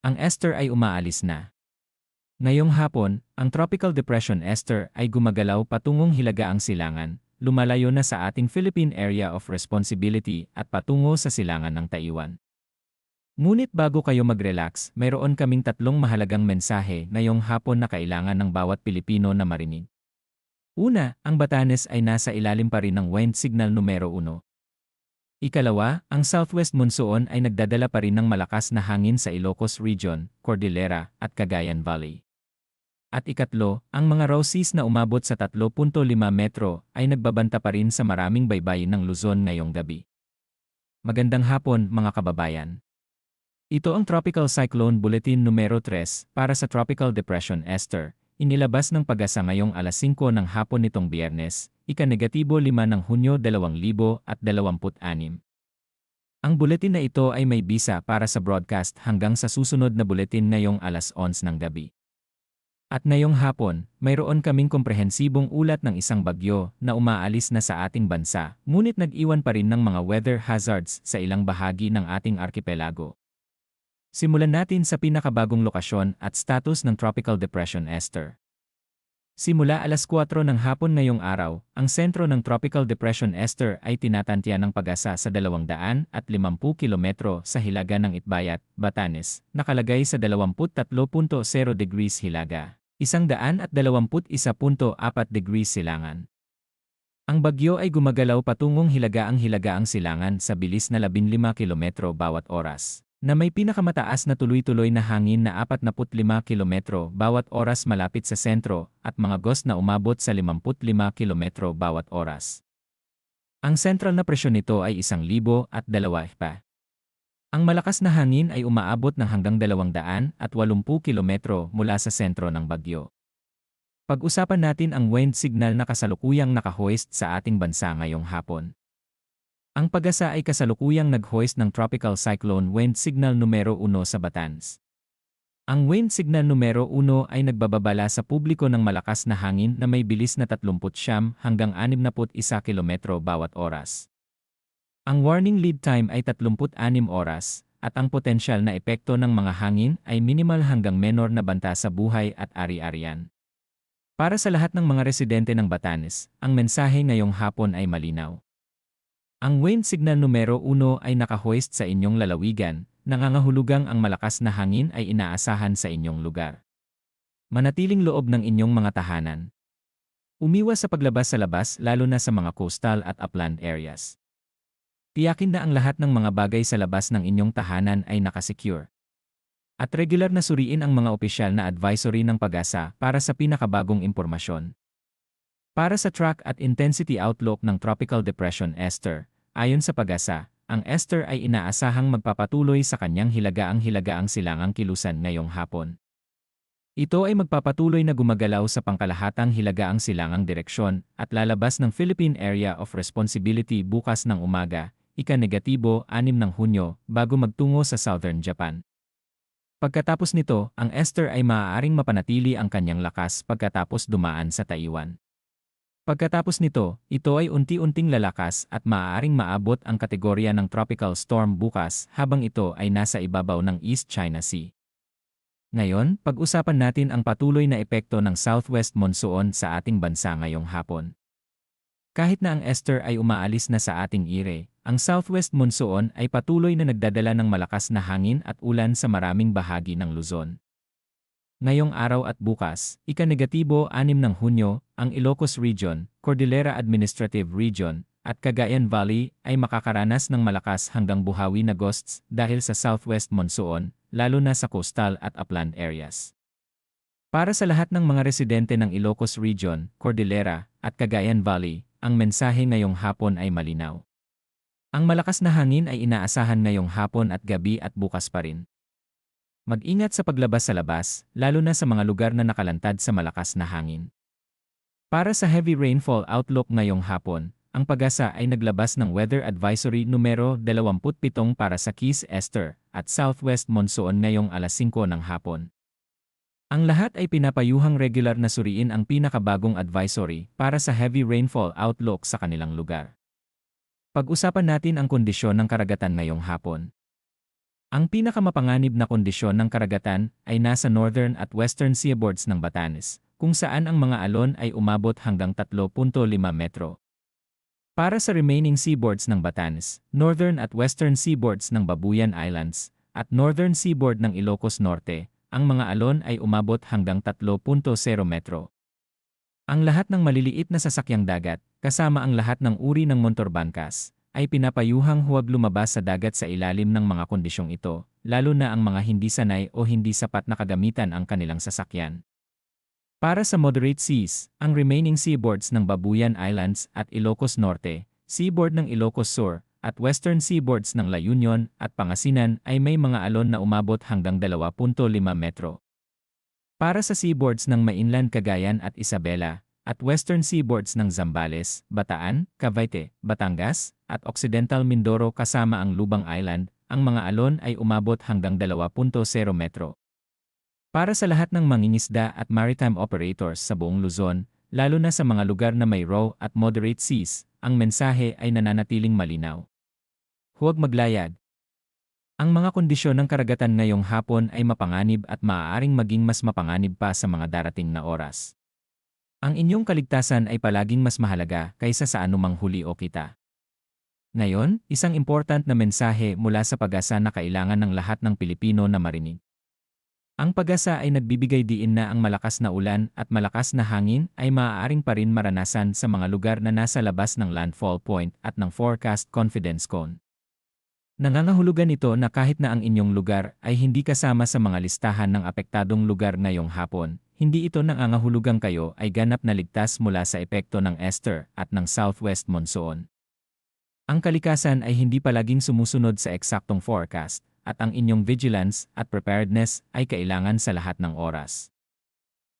Ang Esther ay umaalis na. Ngayong hapon, ang Tropical Depression Esther ay gumagalaw patungong Hilagaang Silangan, lumalayo na sa ating Philippine Area of Responsibility at patungo sa silangan ng Taiwan. Ngunit bago kayo mag-relax, mayroon kaming tatlong mahalagang mensahe ngayong hapon na kailangan ng bawat Pilipino na marinig. Una, ang Batanes ay nasa ilalim pa rin ng wind signal numero 1. Ikalawa, ang southwest monsoon ay nagdadala pa rin ng malakas na hangin sa Ilocos Region, Cordillera, at Cagayan Valley. At ikatlo, ang mga raw seas na umabot sa 3.5 metro ay nagbabanta pa rin sa maraming baybayin ng Luzon ngayong gabi. Magandang hapon mga kababayan. Ito ang Tropical Cyclone Bulletin numero 3 para sa Tropical Depression Esther, inilabas ng Pag-asa ngayong alas 5 ng hapon nitong Biyernes, ika-5 ng Hunyo 2026. Ang bulletin na ito ay may bisa para sa broadcast hanggang sa susunod na bulletin ngayong alas 11 ng gabi. At ngayong hapon, mayroon kaming komprehensibong ulat ng isang bagyo na umaalis na sa ating bansa, ngunit nag-iwan pa rin ng mga weather hazards sa ilang bahagi ng ating arkipelago. Simulan natin sa pinakabagong lokasyon at status ng Tropical Depression Esther. Simula alas 4 ng hapon ngayong araw, ang sentro ng Tropical Depression Esther ay tinatantya ng Pag-asa sa 250 kilometro sa hilaga ng Itbayat, Batanes, nakalagay sa 23.0 degrees hilaga, 121.4 degrees silangan. Ang bagyo ay gumagalaw patungong Hilagaang Silangan sa bilis na 15 kilometro bawat oras, na may pinakamataas na tuloy-tuloy na hangin na 45 kilometro bawat oras malapit sa sentro at mga gust na umabot sa 55 kilometro bawat oras. Ang sentral na presyon nito ay 1,002 pa. Ang malakas na hangin ay umaabot ng hanggang 280 kilometro mula sa sentro ng bagyo. Pag-usapan natin ang wind signal na kasalukuyang naka-hoist sa ating bansa ngayong hapon. Ang Pag-asa ay kasalukuyang nag-hoist ng Tropical Cyclone Wind Signal numero 1 sa Batanes. Ang wind signal numero 1 ay nagbababala sa publiko ng malakas na hangin na may bilis na 39 hanggang 61 kilometro bawat oras. Ang warning lead time ay 36 oras, at ang potensyal na epekto ng mga hangin ay minimal hanggang menor na banta sa buhay at ari-arian. Para sa lahat ng mga residente ng Batanes, ang mensahe ngayong hapon ay malinaw. Ang wind signal numero 1 ay naka-hoist sa inyong lalawigan, nangangahulugang ang malakas na hangin ay inaasahan sa inyong lugar. Manatiling loob ng inyong mga tahanan. Umiwas sa paglabas sa labas lalo na sa mga coastal at upland areas. Tiyakin na ang lahat ng mga bagay sa labas ng inyong tahanan ay nakasecure. At regular na suriin ang mga opisyal na advisory ng Pag-asa para sa pinakabagong impormasyon. Para sa track at intensity outlook ng Tropical Depression Esther, ayon sa Pag-asa, ang Esther ay inaasahang magpapatuloy sa kanyang Hilagaang Silangang kilusan ngayong hapon. Ito ay magpapatuloy na gumagalaw sa pangkalahatang Hilagaang Silangang direksyon at lalabas ng Philippine Area of Responsibility bukas ng umaga, ika-6 ng Hunyo, bago magtungo sa Southern Japan. Pagkatapos nito, ang Esther ay maaaring mapanatili ang kanyang lakas pagkatapos dumaan sa Taiwan. Pagkatapos nito, ito ay unti-unting lalakas at maaaring maabot ang kategorya ng tropical storm bukas habang ito ay nasa ibabaw ng East China Sea. Ngayon, pag-usapan natin ang patuloy na epekto ng southwest monsoon sa ating bansa ngayong hapon. Kahit na ang Esther ay umaalis na sa ating ire, ang southwest monsoon ay patuloy na nagdadala ng malakas na hangin at ulan sa maraming bahagi ng Luzon. Ngayong araw at bukas, ika-6 ng Hunyo, ang Ilocos Region, Cordillera Administrative Region, at Cagayan Valley ay makakaranas ng malakas hanggang buhawi na gusts dahil sa southwest monsoon, lalo na sa coastal at upland areas. Para sa lahat ng mga residente ng Ilocos Region, Cordillera, at Cagayan Valley, ang mensahe ngayong hapon ay malinaw. Ang malakas na hangin ay inaasahan ngayong hapon at gabi at bukas pa rin. Mag-ingat sa paglabas sa labas, lalo na sa mga lugar na nakalantad sa malakas na hangin. Para sa heavy rainfall outlook ngayong hapon, ang Pag-asa ay naglabas ng Weather Advisory numero 27 para sa Keys Esther at Southwest Monsoon ngayong alas 5 ng hapon. Ang lahat ay pinapayuhang regular na suriin ang pinakabagong advisory para sa heavy rainfall outlook sa kanilang lugar. Pag-usapan natin ang kondisyon ng karagatan ngayong hapon. Ang pinakamapanganib na kondisyon ng karagatan ay nasa northern at western seaboards ng Batanes, kung saan ang mga alon ay umabot hanggang 3.5 metro. Para sa remaining seaboards ng Batanes, northern at western seaboards ng Babuyan Islands, at northern seaboard ng Ilocos Norte, ang mga alon ay umabot hanggang 3.0 metro. Ang lahat ng maliliit na sasakyang dagat, kasama ang lahat ng uri ng motorbangkas, ay pinapayuhang huwag lumabas sa dagat sa ilalim ng mga kondisyong ito, lalo na ang mga hindi sanay o hindi sapat na kagamitan ang kanilang sasakyan. Para sa moderate seas, ang remaining seaboards ng Babuyan Islands at Ilocos Norte, seaboard ng Ilocos Sur, at western seaboards ng La Union at Pangasinan ay may mga alon na umabot hanggang 2.5 metro. Para sa seaboards ng mainland Cagayan at Isabela, at western seaboards ng Zambales, Bataan, Cavite, Batangas, at Occidental Mindoro kasama ang Lubang Island, ang mga alon ay umabot hanggang 2.0 metro. Para sa lahat ng mangingisda at maritime operators sa buong Luzon, lalo na sa mga lugar na may raw at moderate seas, ang mensahe ay nananatiling malinaw. Huwag maglayad. Ang mga kondisyon ng karagatan ngayong hapon ay mapanganib at maaaring maging mas mapanganib pa sa mga darating na oras. Ang inyong kaligtasan ay palaging mas mahalaga kaysa sa anumang huli o kita. Ngayon, isang important na mensahe mula sa Pag-asa na kailangan ng lahat ng Pilipino na marinig. Ang Pag-asa ay nagbibigay diin na ang malakas na ulan at malakas na hangin ay maaaring pa rin maranasan sa mga lugar na nasa labas ng landfall point at ng forecast confidence cone. Nangangahulugan ito na kahit na ang inyong lugar ay hindi kasama sa mga listahan ng apektadong lugar ngayong hapon, hindi ito nangangahulugang kayo ay ganap na ligtas mula sa epekto ng Esther at ng southwest monsoon. Ang kalikasan ay hindi palaging sumusunod sa eksaktong forecast, at ang inyong vigilance at preparedness ay kailangan sa lahat ng oras.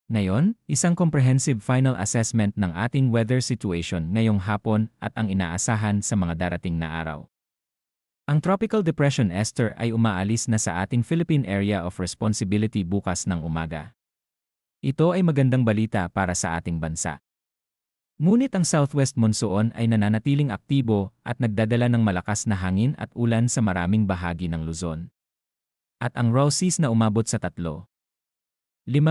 Ngayon, isang comprehensive final assessment ng ating weather situation ngayong hapon at ang inaasahan sa mga darating na araw. Ang Tropical Depression Esther ay umaalis na sa ating Philippine Area of Responsibility bukas ng umaga. Ito ay magandang balita para sa ating bansa. Ngunit ang southwest monsoon ay nananatiling aktibo at nagdadala ng malakas na hangin at ulan sa maraming bahagi ng Luzon. At ang raw seas na umabot sa 3.5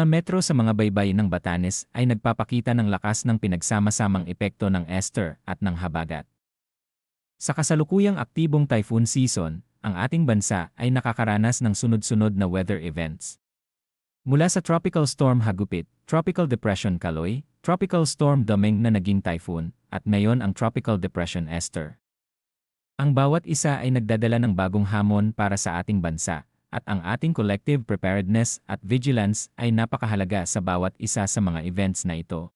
metro sa mga baybay ng Batanes ay nagpapakita ng lakas ng pinagsama-samang epekto ng Esther at ng habagat. Sa kasalukuyang aktibong typhoon season, ang ating bansa ay nakakaranas ng sunod-sunod na weather events. Mula sa Tropical Storm Hagupit, Tropical Depression Kaloy, Tropical Storm Domeng na naging typhoon, at ngayon ang Tropical Depression Esther. Ang bawat isa ay nagdadala ng bagong hamon para sa ating bansa, at ang ating collective preparedness at vigilance ay napakahalaga sa bawat isa sa mga events na ito.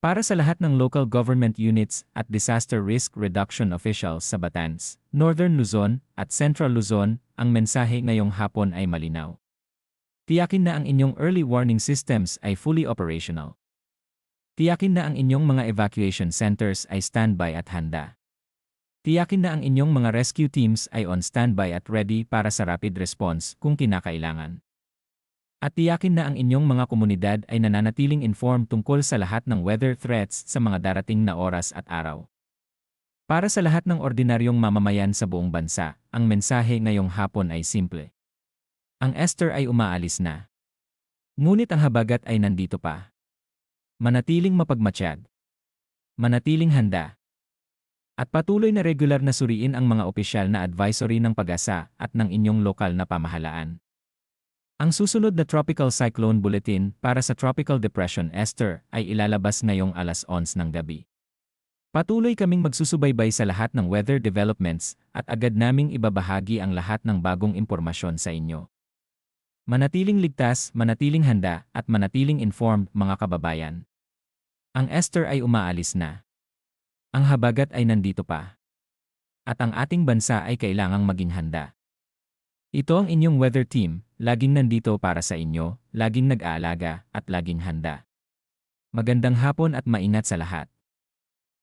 Para sa lahat ng local government units at disaster risk reduction officials sa Batanes, Northern Luzon, at Central Luzon, ang mensahe ngayong hapon ay malinaw. Tiyakin na ang inyong early warning systems ay fully operational. Tiyakin na ang inyong mga evacuation centers ay standby at handa. Tiyakin na ang inyong mga rescue teams ay on standby at ready para sa rapid response kung kinakailangan. At tiyakin na ang inyong mga komunidad ay nananatiling informed tungkol sa lahat ng weather threats sa mga darating na oras at araw. Para sa lahat ng ordinaryong mamamayan sa buong bansa, ang mensahe ngayong hapon ay simple. Ang Esther ay umaalis na. Ngunit ang habagat ay nandito pa. Manatiling mapagmatsyag. Manatiling handa. At patuloy na regular na suriin ang mga opisyal na advisory ng Pag-asa at ng inyong lokal na pamahalaan. Ang susunod na Tropical Cyclone Bulletin para sa Tropical Depression Esther ay ilalabas ngayong 11:00 ng gabi. Patuloy kaming magsusubaybay sa lahat ng weather developments at agad naming ibabahagi ang lahat ng bagong impormasyon sa inyo. Manatiling ligtas, manatiling handa, at manatiling informed mga kababayan. Ang Esther ay umaalis na. Ang habagat ay nandito pa. At ang ating bansa ay kailangang maging handa. Ito ang inyong weather team, laging nandito para sa inyo, laging nag-aalaga, at laging handa. Magandang hapon at maingat sa lahat.